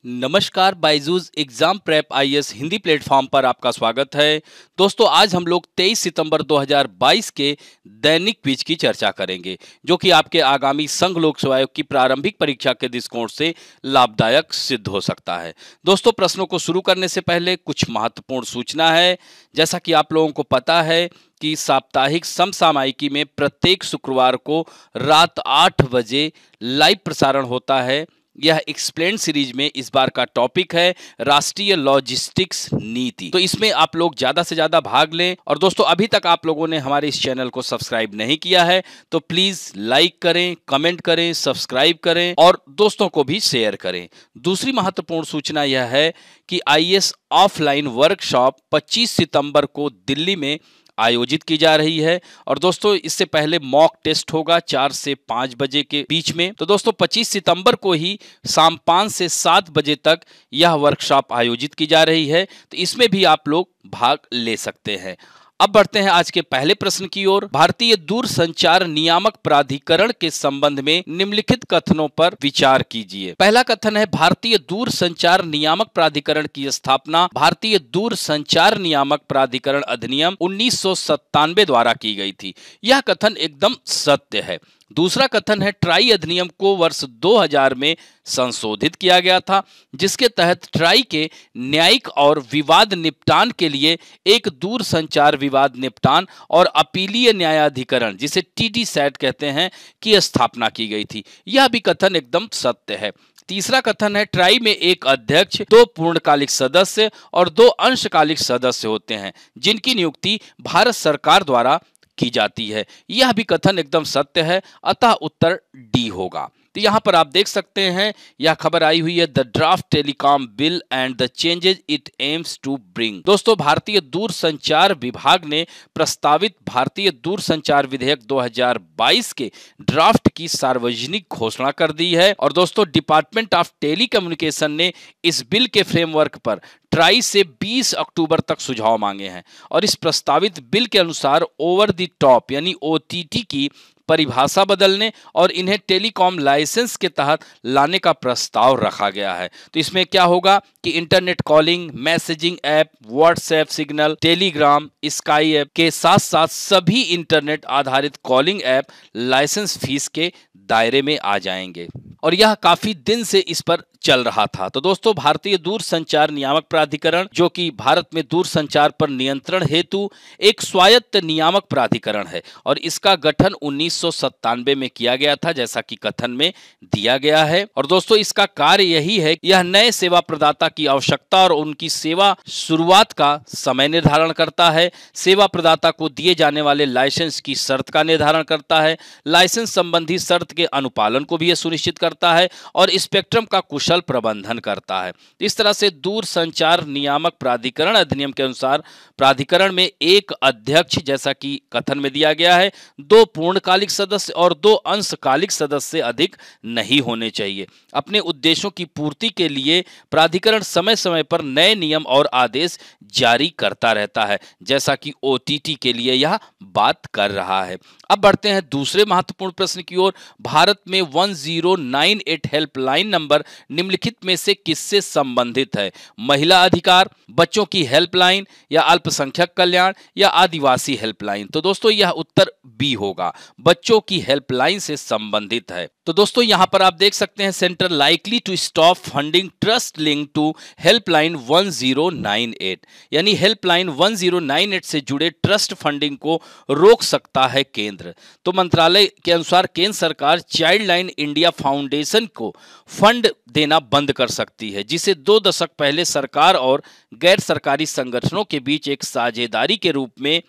नमस्कार, Byju's exam prep IAS Hindi platform पर आपका स्वागत है। दोस्तों, आज हम लोग 23 सितंबर 2022 के दैनिक क्विज की चर्चा करेंगे, जो कि आपके आगामी संघ लोक सेवा आयोग की प्रारंभिक परीक्षा के दृष्टिकोण से लाभदायक सिद्ध हो सकता है। दोस्तों, प्रश्नों को शुरू करने से पहले कुछ महत्वपूर्ण सूचना है। जैसा कि आप लोगों को पता है कि साप्ताहिक समसामयिकी में प्रत्येक शुक्रवार को रात 8 बजे लाइव प्रसारण होता है। यह एक्सप्लेन सीरीज में इस बार का टॉपिक है राष्ट्रीय लॉजिस्टिक्स नीति। तो इसमें आप लोग ज्यादा से ज्यादा भाग लें। और दोस्तों, अभी तक आप लोगों ने हमारे इस चैनल को सब्सक्राइब नहीं किया है तो प्लीज लाइक करें, कमेंट करें, सब्सक्राइब करें और दोस्तों को भी शेयर करें। दूसरी महत्वपूर्ण सूचना यह है कि आईएएस ऑफलाइन वर्कशॉप 25 सितंबर को दिल्ली में आयोजित की जा रही है। और दोस्तों, इससे पहले मॉक टेस्ट होगा 4 से 5 बजे के बीच में। तो दोस्तों, 25 सितंबर को ही शाम 5 से 7 बजे तक यह वर्कशॉप आयोजित की जा रही है। तो इसमें भी आप लोग भाग ले सकते हैं। अब बढ़ते हैं आज के पहले प्रश्न की ओर। भारतीय दूरसंचार नियामक प्राधिकरण के संबंध में निम्नलिखित कथनों पर विचार कीजिए। पहला कथन है, भारतीय दूरसंचार नियामक प्राधिकरण की स्थापना भारतीय दूरसंचार नियामक प्राधिकरण अधिनियम 1997 द्वारा की गई थी। यह कथन एकदम सत्य है। दूसरा कथन है, ट्राई अधिनियम को वर्ष 2000 में संशोधित किया गया था, जिसके तहत ट्राई के न्यायिक और विवाद निपटान के लिए एक दूरसंचार विवाद निपटान और अपीलीय न्यायाधिकरण, जिसे टीडी-सैट कहते हैं, की स्थापना की गई थी। यह भी कथन एकदम सत्य है। तीसरा कथन है, ट्राई में एक अध्यक्ष, 2 पूर्णकालिक सदस्य और 2 अंशकालिक सदस्य होते हैं, जिनकी नियुक्ति भारत सरकार द्वारा की जाती है। यह भी कथन एकदम सत्य है, अतः उत्तर डी होगा। तो यहां पर आप देख सकते हैं, यह खबर आई हुई है, the draft telecom bill and the changes it aims to bring. दोस्तों, भारतीय दूरसंचार विभाग ने प्रस्तावित भारतीय दूरसंचार विधेयक 2022 के ड्राफ्ट की सार्वजनिक घोषणा कर दी है। और दोस्तों, डिपार्टमेंट ऑफ टेलीकम्युनिकेशन ने इस बिल के फ्रेमवर्क पर ट्राई से 20 अक्टूबर तक सुझाव मांगे हैं। और इस प्रस्तावित बिल के अनुसार ओवर द टॉप यानी ओटीटी की परिभाषा बदलने और इन्हें टेलीकॉम लाइसेंस के तहत लाने का प्रस्ताव रखा गया है। तो इसमें क्या होगा कि internet calling, messaging app, WhatsApp, signal, Telegram, sky app के साथ साथ सभी इंटरनेट आधारित कॉलिंग ऐप लाइसेंस फीस के दायरे में आ जाएंगे। और यह काफी दिन से इस पर चल रहा था। तो दोस्तों, भारतीय दूरसंचार नियामक प्राधिकरण, जो कि भारत में दूरसंचार पर नियंत्रण हेतु एक स्वायत्त नियामक प्राधिकरण है और इसका गठन 1997 में किया गया था, जैसा कि कथन में दिया गया है। और दोस्तों, इसका कार्य यही है कि यह नए सेवा प्रदाता की आवश्यकता और उनकी सेवा शुरुआत का समय निर्धारण करता है, सेवा प्रदाता को दिए जाने वाले लाइसेंस की शर्त का निर्धारण करता है, लाइसेंस संबंधी शर्त के अनुपालन को भी यह सुनिश्चित करता है और स्पेक्ट्रम का कुशल प्रबंधन करता है। इस तरह से दूरसंचार नियामक प्राधिकरण अधिनियम के अनुसार प्राधिकरण में एक अध्यक्ष, जैसा कि कथन में दिया गया है, 2 पूर्णकालिक सदस्य और 2 अंशकालिक सदस्य से अधिक नहीं होने चाहिए। अपने उद्देश्यों की पूर्ति के लिए प्राधिकरण समय समय पर नए नियम और आदेश जारी करता रहता है, जैसा कि ओटीटी के लिए यह बात कर रहा है। अब बढ़ते हैं दूसरे महत्वपूर्ण प्रश्न की ओर। भारत में 1098 हेल्पलाइन नंबर निम्नलिखित में से किससे संबंधित है? महिला अधिकार, बच्चों की हेल्पलाइन या अल्पसंख्यक कल्याण या आदिवासी हेल्पलाइन? तो दोस्तों, यह उत्तर बी होगा, बच्चों की हेल्पलाइन से संबंधित है। तो दोस्तों, यहां पर आप देख सकते हैं, centre likely to stop funding trust link to helpline 1098, यानी हेल्पलाइन 1098 से जुड़े ट्रस्ट फंडिंग को रोक सकता है केंद्र। तो मंत्रालय के अनुसार केंद्र सरकार चाइल्ड लाइन इंडिया फाउंडेशन को फंड देना बंद कर सकती है, जिसे 2 दशक पहले सरकार और गैर सरकारी संगठनों के बीच एक साझेदारी के रूप में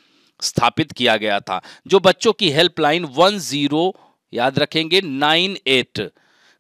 स्थापित किया गया था, जो बच्चों की हेल्पलाइन 1098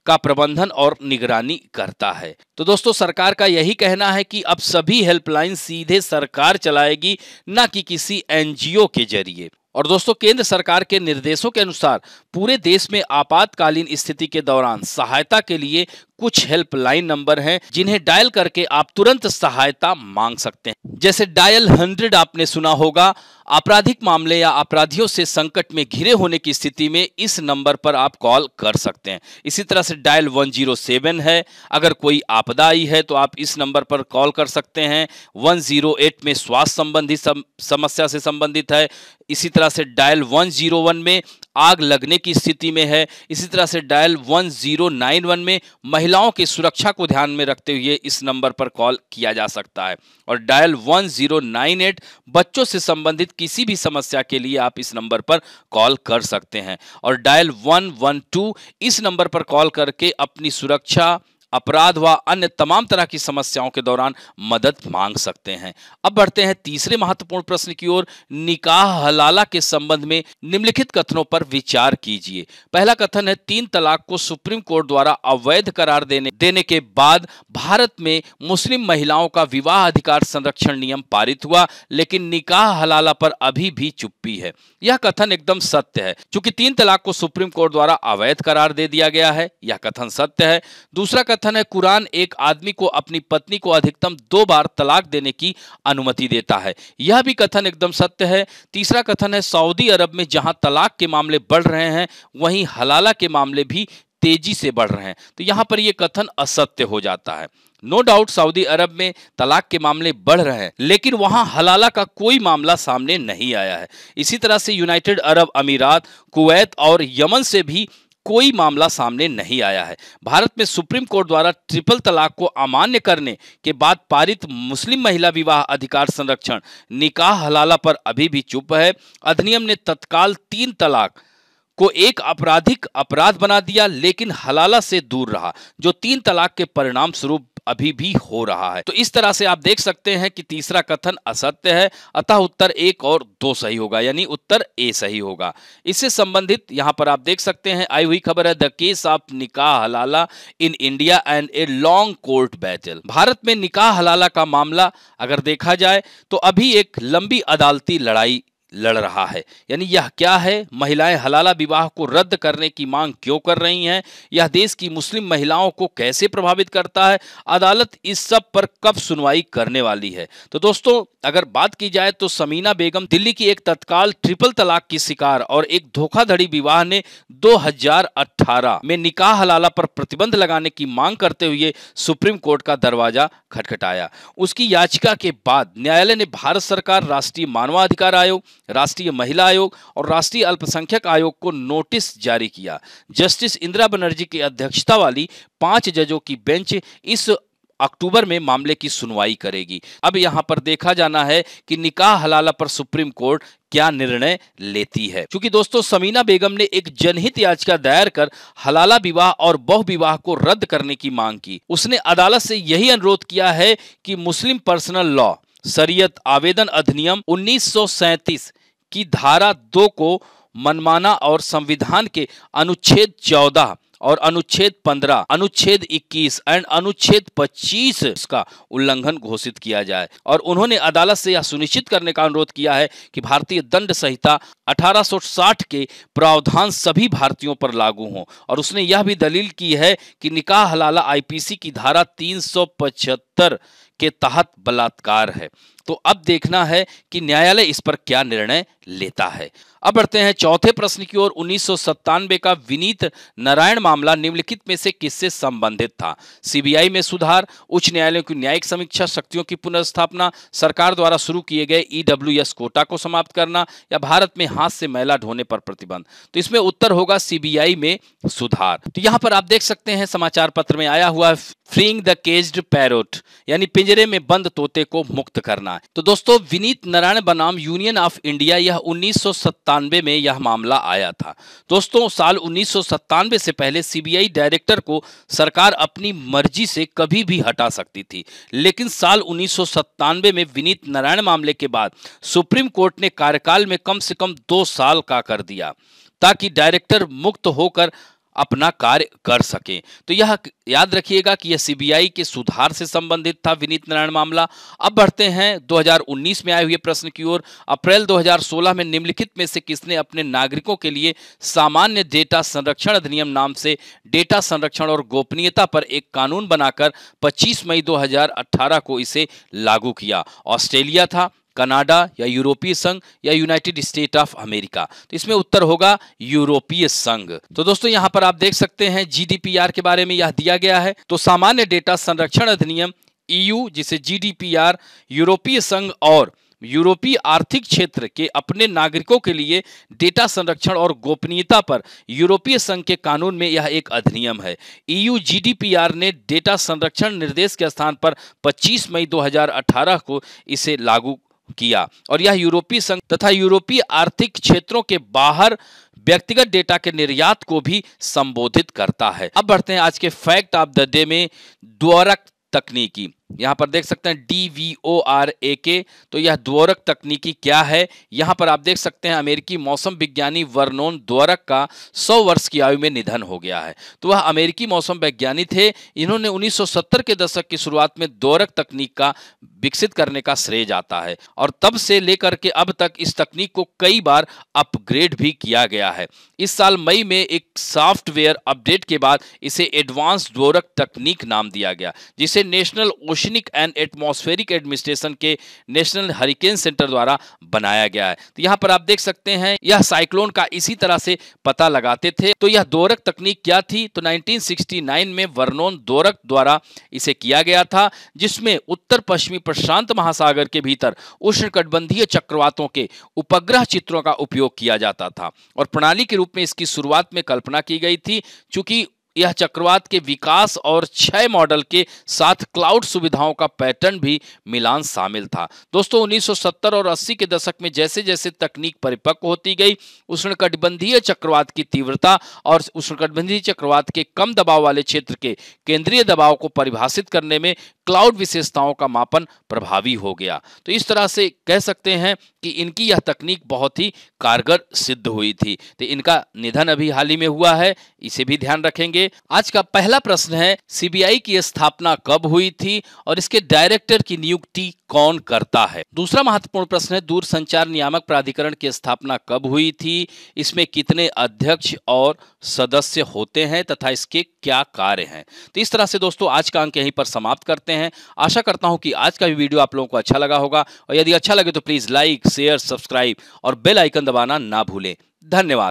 का प्रबंधन और निगरानी करता है। तो दोस्तों, सरकार का यही कहना है कि अब सभी हेल्पलाइन सीधे सरकार चलाएगी, न कि किसी एनजीओ के जरिए। और दोस्तों, केंद्र सरकार के निर्देशों के अनुसार पूरे देश में आपातकालीन स्थिति के दौरान सहायता के लिए कुछ हेल्पलाइन नंबर हैं जिन्हें डायल करके आप तुरंत सहायता मांग सकते हैं। जैसे डायल 100 आपने सुना होगा। आपराधिक मामले या अपराधियों से संकट में घिरे होने की स्थिति में इस नंबर पर आप कॉल कर सकते हैं। इसी तरह से डायल 107 है, अगर कोई आपदा आई है तो आप इस नंबर पर कॉल कर सकते हैं। 108 में स्वास्थ्य संबंधी समस्या से संबंधित है। इसी तरह से डायल 101 में आग लगने की स्थिति में है। इसी तरह से डायल 1091 में महिलाओं की सुरक्षा को ध्यान में रखते हुए इस नंबर पर कॉल किया जा सकता है। और डायल 1098 बच्चों से संबंधित किसी भी समस्या के लिए आप इस नंबर पर कॉल कर सकते हैं। और डायल 112 इस नंबर पर कॉल करके अपनी सुरक्षा, अपराध व अन्य तमाम तरह की समस्याओं के दौरान मदद मांग सकते हैं। अब बढ़ते हैं तीसरे महत्वपूर्ण प्रश्न की ओर। निकाह हलाला के संबंध में निम्नलिखित कथनों पर विचार कीजिए। पहला कथन है, 3 तलाक को सुप्रीम कोर्ट द्वारा अवैध करार देने के बाद भारत में मुस्लिम महिलाओं का विवाह अधिकार संरक्षण नियम पारित हुआ, लेकिन निकाह हलाला पर अभी भी चुप्पी है। यह कथन एकदम सत्य है। चूंकि 3 तलाक को सुप्रीम कोर्ट द्वारा अवैध करार दे दिया गया है, यह कथन सत्य है। दूसरा कथन है, कुरान एक आदमी को अपनी पत्नी को अधिकतम 2 बार तलाक देने की अनुमति देता है। यह भी कथन एकदम सत्य है। तीसरा कथन है, सऊदी अरब में जहां तलाक के मामले बढ़ रहे हैं, वहीं हलाला के मामले भी तेजी से बढ़ रहे हैं। तो यहां पर यह कथन असत्य हो जाता है। नो डाउट सऊदी अरब में तलाक के मामले बढ़ रहे हैं, लेकिन वहां हलाला का कोई मामला सामने नहीं आया है। इसी तरह से यूनाइटेड अरब अमीरात, कुवैत और यमन से भी कोई मामला सामने नहीं आया है। भारत में सुप्रीम कोर्ट द्वारा ट्रिपल तलाक को अमान्य करने के बाद पारित मुस्लिम महिला विवाह अधिकार संरक्षण निकाह हलाला पर अभी भी चुप है। अधिनियम ने तत्काल 3 तलाक को एक आपराधिक अपराध बना दिया, लेकिन हलाला से दूर रहा, जो 3 तलाक के परिणाम स्वरूप अभी भी हो रहा है। तो इस तरह से आप देख सकते हैं कि तीसरा कथन असत्य है, अतः उत्तर 1 और 2 सही होगा, यानी उत्तर ए सही होगा। इससे संबंधित यहां पर आप देख सकते हैं आई हुई खबर है, the case of nikah halala in India and a long court battle. Bharat में निकाह हलाला का मामला अगर देखा जाए तो अभी एक लंबी अदालती लड़ाई लड़ रहा है। यानी यह क्या है, महिलाएं हलाला विवाह को रद्द करने की मांग क्यों कर रही हैं, यह देश की मुस्लिम महिलाओं को कैसे प्रभावित करता है, अदालत इस सब पर कब सुनवाई करने वाली है। तो दोस्तों अगर बात की जाए तो समीना बेगम दिल्ली की एक तत्काल ट्रिपल तलाक की शिकार और एक धोखाधड़ी विवाह ने 2018 में निकाह हलाला पर प्रतिबंध लगाने की मांग करते हुए सुप्रीम कोर्ट का दरवाजा खटखटाया। उसकी याचिका के बाद न्यायालय ने भारत सरकार, राष्ट्रीय मानवाधिकार आयोग, राष्ट्रीय महिला आयोग और राष्ट्रीय अल्पसंख्यक आयोग को नोटिस जारी किया। जस्टिस इंदिरा बनर्जी की अध्यक्षता वाली 5 जजों की बेंच इस अक्टूबर में मामले की सुनवाई करेगी। अब यहां पर देखा जाना है कि निकाह हलाला पर सुप्रीम कोर्ट क्या निर्णय लेती है। क्योंकि दोस्तों समीना बेगम ने एक जनहित याचिका दायर कर हलाला विवाह और बहु विवाह को रद्द करने की मांग की। उसने अदालत से यही अनुरोध किया है कि मुस्लिम पर्सनल लॉ शरीयत आवेदन अधिनियम 1937 की धारा 2 को मनमाना और संविधान के अनुच्छेद 14 और अनुच्छेद 15, अनुच्छेद 21 एंड अनुच्छेद 25 का उल्लंघन घोषित किया जाए। और उन्होंने अदालत से यह सुनिश्चित करने का अनुरोध किया है कि भारतीय दंड संहिता 1860 के प्रावधान सभी भारतीयों पर लागू हों। और उसने यह भी दलील की है कि निकाह हलाला आईपीसी की धारा 375 के तहत बलात्कार है। तो अब देखना है कि न्यायालय इस पर क्या निर्णय लेता है। अब बढ़ते हैं चौथे प्रश्न की ओर। 1997 का विनीत नारायण मामला निम्नलिखित में से किससे संबंधित था? सीबीआई में सुधार, उच्च न्यायालयों की न्यायिक समीक्षा शक्तियों की पुनर्स्थापना, सरकार द्वारा शुरू किए गए ईडब्ल्यूएस कोटा को समाप्त करना, या भारत में हाथ से मैला ढोने पर प्रतिबंध। तो इसमें उत्तर होगा सीबीआई में सुधार। तो यहां पर आप देख सकते हैं समाचार पत्र में आया हुआ फ्रीइंग द केज्ड पैरोट, यानी पिंजरे में बंद तोते को मुक्त करना। तो दोस्तों विनीत नारायण बनाम यूनियन ऑफ इंडिया, यह 1997 में यह मामला आया था। दोस्तों साल 1997 से पहले सीबीआई डायरेक्टर को सरकार अपनी मर्जी से कभी भी हटा सकती थी, लेकिन साल 1997 में विनीत नारायण मामले के बाद सुप्रीम कोर्ट ने कार्यकाल में कम से कम 2 साल का कर दिया, ताकि डायरेक्टर मुक्त होकर अपना कार्य कर सकें। तो यह याद रखिएगा कि यह सीबीआई के सुधार से संबंधित था विनीत नारायण मामला। अब बढ़ते हैं 2019 में आए हुए प्रश्न की ओर। अप्रैल 2016 में निम्नलिखित में से किसने अपने नागरिकों के लिए सामान्य डेटा संरक्षण अधिनियम नाम से डेटा संरक्षण और गोपनीयता पर एक कानून बनाकर 25 मई 2018 को इसे लागू किया? ऑस्ट्रेलिया था, कनाडा या यूरोपीय संघ या यूनाइटेड स्टेट ऑफ अमेरिका? तो इसमें उत्तर होगा यूरोपीय संघ। तो दोस्तों यहां पर आप देख सकते हैं जीडीपीआर के बारे में यह दिया गया है। तो सामान्य डेटा संरक्षण अधिनियम ईयू, जिसे जीडीपीआर, यूरोपीय संघ और यूरोपीय आर्थिक क्षेत्र के अपने नागरिकों के लिए डेटा संरक्षण और गोपनीयता पर यूरोपीय संघ के कानून में यह एक अधिनियम है। ईयू जीडीपीआर ने डेटा संरक्षण निर्देश के स्थान पर 25 मई 2018 को इसे लागू किया और यह यूरोपीय संघ तथा यूरोपीय आर्थिक क्षेत्रों के बाहर व्यक्तिगत डेटा के निर्यात को भी संबोधित करता है। अब बढ़ते हैं आज के फैक्ट ऑफ द डे में द्वरक तकनीकी। यहाँ पर देख सकते हैं DVORAK। तो यह द्वरक तकनीकी क्या है? यहाँ पर आप देख सकते हैं अमेरिकी मौसम विज्ञानी वर्नोन द्वरक का 100 वर्ष की आयु में निधन हो गया है। तो वह अमेरिकी मौसम वैज्ञानिक थे। इन्होंने 1970 के दशक की शुरुआत में द्वरक तकनीक का विकसित करने का श्रेय जाता है और तब से लेकर के अब तक इस तकनीक को कई बार अपग्रेड भी किया गया है। इस साल मई में एक सॉफ्टवेयर अपडेट के बाद इसे एडवांस द्वरक तकनीक नाम दिया गया, जिसे national oceanic and atmospheric administration के नेशनल हरिकेन सेंटर द्वारा बनाया गया है। तो यहाँ पर आप देख सकते हैं यह साइक्लोन का इसी तरह से पता लगाते थे। तो यह द्वरक तकनीक क्या थी? तो 1969 में वर्नोन द्वरक द्वारा इसे किया गया था, जिसमें उत्तर पश्चिमी प्रशांत महासागर के भीतर उष्णकटिबंधीय चक्रवातों के उपग्रह चित्रों का उपयोग किया जाता था और प्रणाली के रूप में इसकी शुरुआत में कल्पना की गई थी। चूंकि यह चक्रवात के विकास और क्षय मॉडल के साथ क्लाउड सुविधाओं का पैटर्न भी मिलान शामिल था। दोस्तों 1970 और 80 के दशक में जैसे जैसे तकनीक परिपक्व होती गई, उष्णकटिबंधीय चक्रवात की तीव्रता और उष्णकटिबंधीय चक्रवात के कम दबाव वाले क्षेत्र के केंद्रीय दबाव को परिभाषित करने में क्लाउड विशेषताओं का मापन प्रभावी हो गया। तो इस तरह से कह सकते हैं कि इनकी यह तकनीक बहुत ही कारगर सिद्ध हुई थी। तो इनका निधन अभी हाल ही में हुआ है, इसे भी ध्यान रखेंगे। आज का पहला प्रश्न है सीबीआई की स्थापना कब हुई थी और इसके डायरेक्टर की नियुक्ति कौन करता है? दूसरा महत्वपूर्ण प्रश्न है दूरसंचार नियामक प्राधिकरण की स्थापना कब हुई थी? इसमें कितने अध्यक्ष और सदस्य होते हैं तथा इसके क्या कार्य हैं? तो इस तरह से दोस्तों आज का अंक यहीं पर समाप्त करते हैं। आशा करता हूं कि आज का भी वीडियो आप लोगों को अच्छा लगा होगा और यदि अच्छा लगे तो प्लीज लाइक, शेयर, सब्सक्राइब और बेल आइकन दबाना ना भूलें। धन्यवाद।